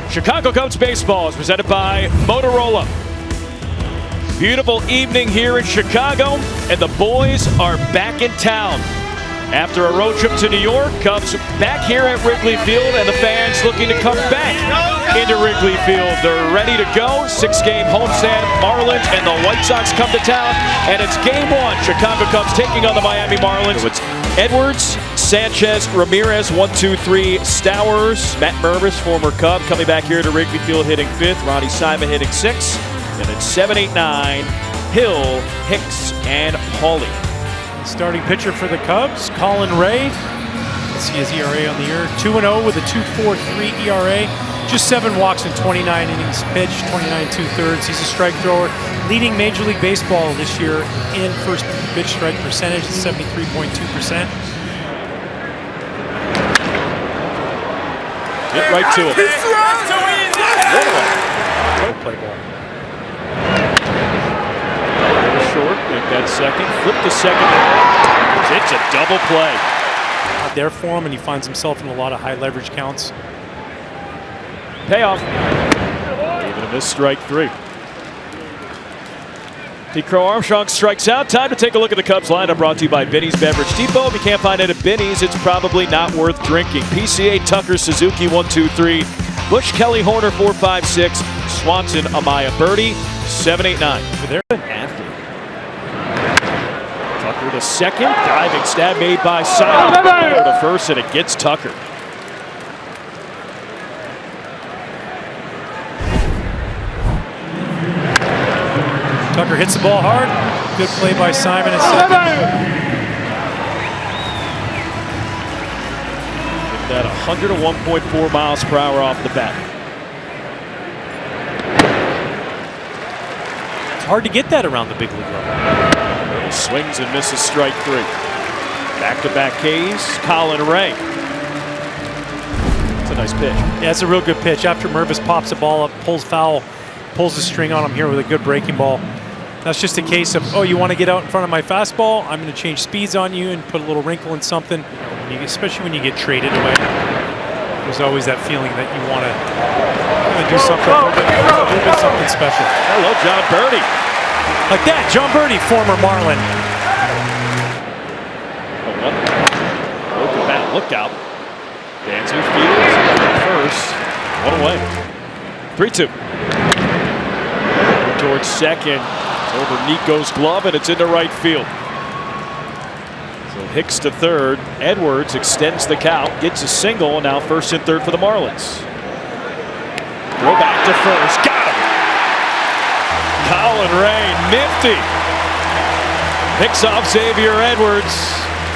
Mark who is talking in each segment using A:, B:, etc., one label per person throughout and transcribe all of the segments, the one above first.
A: Chicago Cubs baseball is presented by Motorola. Beautiful evening here in Chicago, and the boys are back in town. After a road trip to New York, Cubs back here at Wrigley Field, and the fans looking to come back into Wrigley Field. They're ready to go. 6-game homestand. Marlins and the White Sox come to town, and it's game one. Chicago Cubs taking on the Miami Marlins. It's Edwards, Sanchez, Ramirez, 1, 2, 3, Stowers, Matt Mervis, former Cub, coming back here to Wrigley Field hitting 5th. Ronnie Simon hitting 6th. And it's 7, 8, 9, Hill, Hicks, and Pauly.
B: Starting pitcher for the Cubs, Colin Ray. Let's see his ERA on the year. 2-0 with a 2.43 ERA. Just 7 walks in 29 innings pitched, 29 2/3. He's a strike thrower, leading Major League Baseball this year in first pitch strike percentage at 73.2%.
A: Hit right to him.
B: Play ball.
A: Short, make that second, flip the second. It's a double play.
B: There for him, and he finds himself in a lot of high leverage counts.
A: Payoff. Even a missed strike 3. D. Crow Armstrong strikes out. Time to take a look at the Cubs lineup, brought to you by Binny's Beverage Depot. If you can't find it at Binny's, it's probably not worth drinking. PCA, Tucker, Suzuki, 1, 2, 3. Bush, Kelly, Horner, 4, 5, 6. Swanson, Amaya, Birdie, 7, 8, 9.
B: There.
A: Tucker to second. Diving stab made by Simon. To first, and it gets Tucker.
B: Tucker hits the ball hard. Good play by Simon at second.
A: Get that 101.4 miles per hour off the bat.
B: It's hard to get that around the big league level.
A: Swings and misses strike 3. Back-to-back Ks, Colin Ray. It's a nice pitch.
B: Yeah, it's a real good pitch. After Mervis pops the ball up, pulls foul, pulls the string on him here with a good breaking ball. That's just a case of, oh, you want to get out in front of my fastball? I'm going to change speeds on you and put a little wrinkle in something. Especially when you get traded away. There's always that feeling that you want to do something, a little bit something special.
A: Hello, John Birdie.
B: Like that, John Birdie, former Marlin.
A: Look at that, look out. Dancer fields, first, 1 away. 3-2. Towards second, it's over Nico's glove, and it's into right field. So Hicks to third, Edwards extends the count, gets a single, and now first and third for the Marlins. Throw back to first, got him! Colin Ray, nifty. Picks off Xavier Edwards.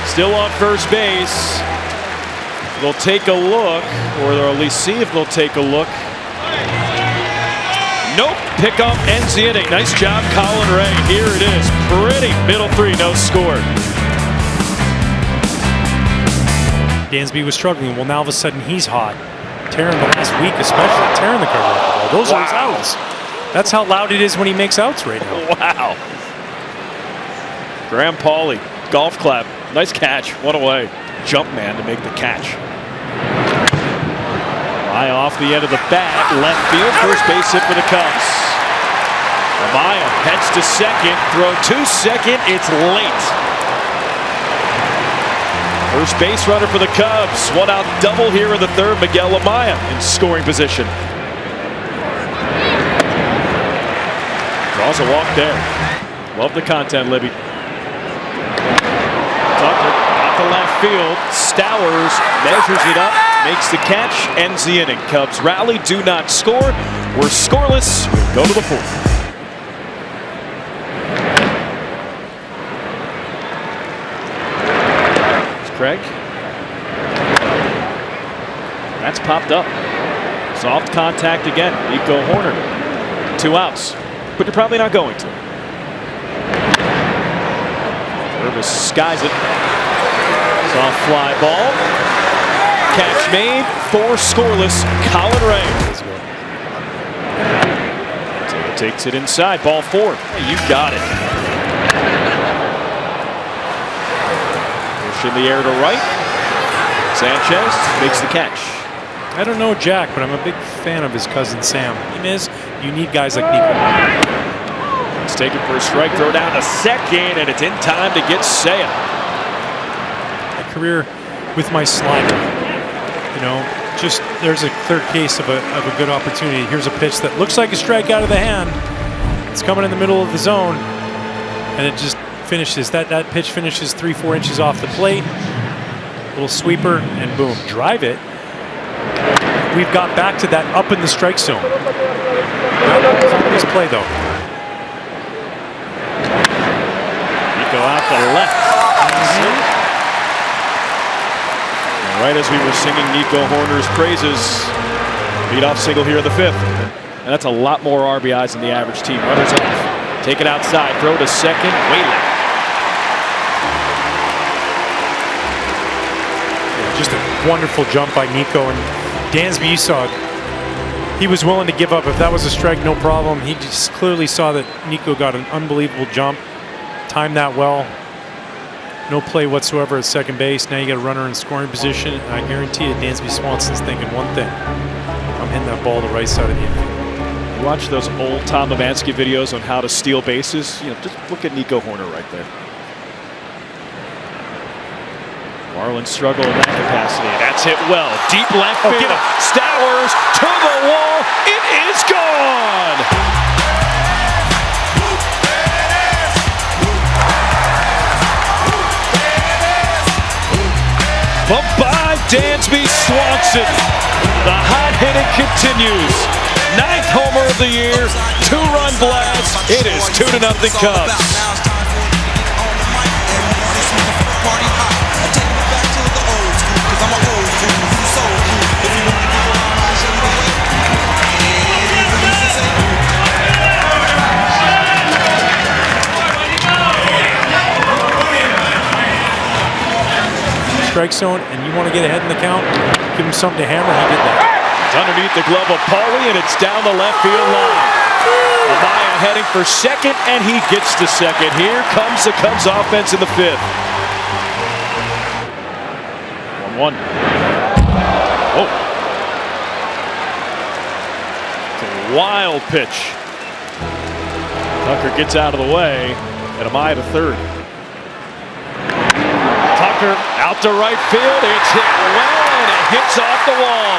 A: Still on first base. They'll take a look, or they'll at least see if they'll take a look. Nope. Pickoff ends the inning. Nice job, Colin Ray. Here it is. Pretty middle 3, no score.
B: Dansby was struggling. Well, now all of a sudden he's hot. Tearing the last week, especially tearing the cover off the ball. Those are his outs. That's how loud it is when he makes outs right now.
A: Wow. Graham Pauly, golf clap. Nice catch. 1 away. Jump man to make the catch. High off the end of the bat. Left field. First base hit for the Cubs. Amaya heads to second. Throw to second. It's late. First base runner for the Cubs. 1 out double here in the third. Miguel Amaya in scoring position. Draws a walk there. Love the content, Libby. Tucker out to left field. Stowers measures it up, makes the catch, ends the inning. Cubs rally, do not score. We're scoreless. We'll go to the 4th. It's Craig. That's popped up. Soft contact again. Nico Horner. 2 outs. But you're probably not going to. Mervis skies it. Soft fly ball. Catch made. 4 scoreless. Colin Ray. Taylor takes it inside. Ball 4. Hey, you got it. Push in the air to right. Sanchez makes the catch.
B: I don't know Jack, but I'm a big fan of his cousin Sam. You need guys like Nico.
A: It's taken for a strike, throw down to second, and it's in time to get Seiya.
B: My career with my slider, just there's a clear case of a good opportunity. Here's a pitch that looks like a strike out of the hand. It's coming in the middle of the zone, and it just finishes. That pitch finishes 3-4 inches off the plate. Little sweeper, and boom, drive it. We've got back to that up in the strike zone. Nice play though.
A: Nico out the left. Right as we were singing Nico Hoerner's praises, leadoff single here in the 5th. And that's a lot more RBIs than the average team. Runners off. Take it outside. Throw to second. Whaley.
B: Yeah, just a wonderful jump by Nico. And Dansby, you saw it. He was willing to give up. If that was a strike, no problem. He just clearly saw that Nico got an unbelievable jump. Timed that well. No play whatsoever at second base. Now you got a runner in scoring position. And I guarantee you, Dansby Swanson's thinking one thing. I'm hitting that ball to the right side of the infield.
A: You watch those old Tom Levansky videos on how to steal bases. Just look at Nico Hoerner right there. Marlins struggle in that capacity. That's hit well. Deep left field. Stowers to the wall. It is gone. By Dansby Swanson. The hot hitting continues. 9th homer of the year. 2-run blast. It is 2-0 Cubs.
B: Strike zone, and you want to get ahead in the count, give him something to hammer. He did that.
A: It's underneath the glove of Paulie, and it's down the left field line. Amaya heading for second, and he gets to second. Here comes the Cubs offense in the 5th. 1-1. Oh. It's a wild pitch. Tucker gets out of the way, and Amaya to third. Tucker out to right field. It's hit well, and it hits off the wall.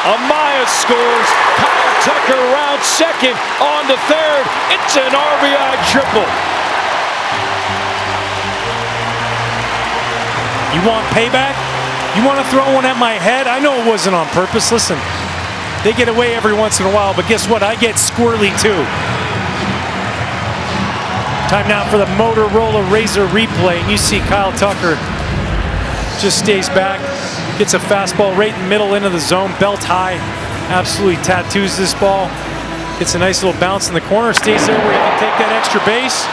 A: Amaya scores. Kyle Tucker rounds second on to third. It's an RBI triple.
B: You want payback? You want to throw one at my head? I know it wasn't on purpose. Listen, they get away every once in a while, but guess what? I get squirrely too. Time now for the Motorola Razor replay. And you see Kyle Tucker just stays back, gets a fastball right in the middle into the zone, belt high, absolutely tattoos this ball. Gets a nice little bounce in the corner, stays there where he can take that extra base.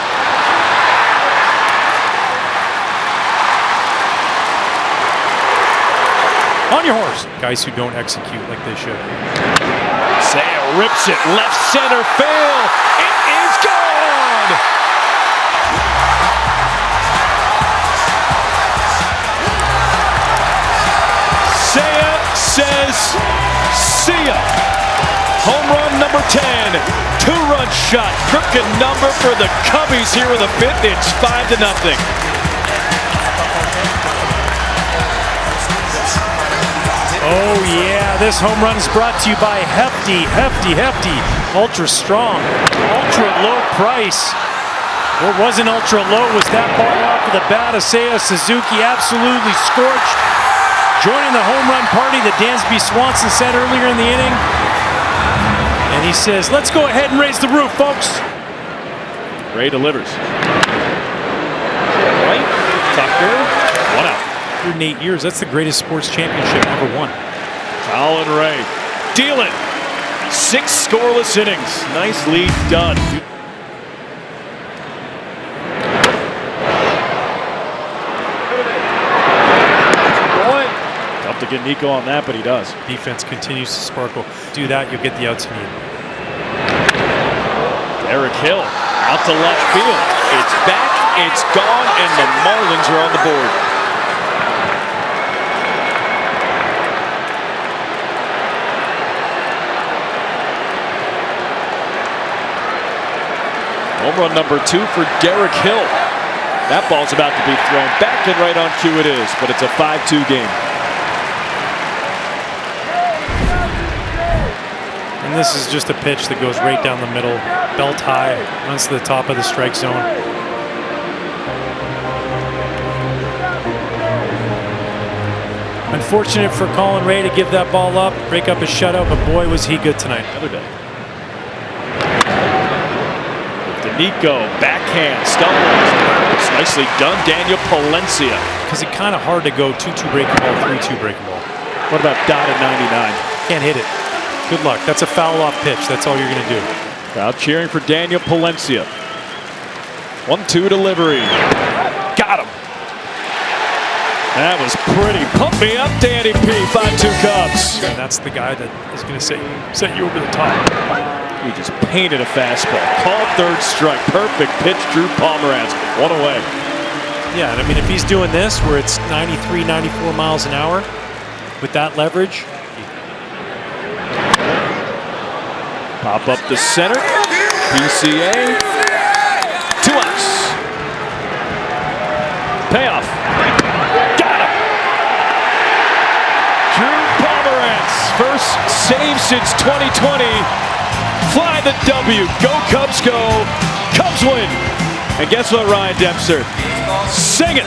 B: On your horse. Guys who don't execute like they should.
A: Seiya rips it left center field. It is gone. Seiya says, see ya. Home run number 10. 2-run shot. Crooked number for the Cubbies here in the 5th. It's 5-0.
B: Oh yeah, this home run is brought to you by Hefty, ultra strong, ultra low price. What wasn't ultra low was that ball off of the bat of Seiya Suzuki, absolutely scorched. Joining the home run party that Dansby Swanson said earlier in the inning. And he says, let's go ahead and raise the roof, folks.
A: Ray delivers. Right, Tucker, 1 out.
B: 108 years, that's the greatest sports championship ever won.
A: Colin Ray, deal it. 6 scoreless innings. Nice lead done. Tough to get Nico on that, but he does.
B: Defense continues to sparkle. Do that, you'll get the outs you need.
A: Eric Hill out to left field. It's back, it's gone, and the Marlins are on the board. Home run number 2 for Derek Hill. That ball's about to be thrown back, and right on cue it is, but it's a 5-2 game.
B: And this is just a pitch that goes right down the middle, belt high, runs to the top of the strike zone. Unfortunate for Colin Ray to give that ball up, break up his shutout, but boy, was he good tonight.
A: Another day. Nico, backhand, stumbles. It's nicely done, Daniel Palencia.
B: Because it's kind of hard to go 2-2 breaking ball, 3-2 breaking ball.
A: What about dotted 99?
B: Can't hit it. Good luck. That's a foul off pitch. That's all you're going to do.
A: Crowd cheering for Daniel Palencia. 1-2 delivery. Got him. That was pretty. Pump me up, Danny P. 5-2 Cubs.
B: And that's the guy that is going to set you over the top.
A: He just painted a fastball. Called third strike. Perfect pitch, Drew Pomeranz. One away.
B: Yeah, and I mean, if he's doing this where it's 93, 94 miles an hour with that leverage.
A: Pop up the center. PCA. 2 outs. Payoff. Got him. Drew Pomeranz. First save since 2020. Fly the W. Go Cubs go. Cubs win. And guess what, Ryan Dempster? Sing it.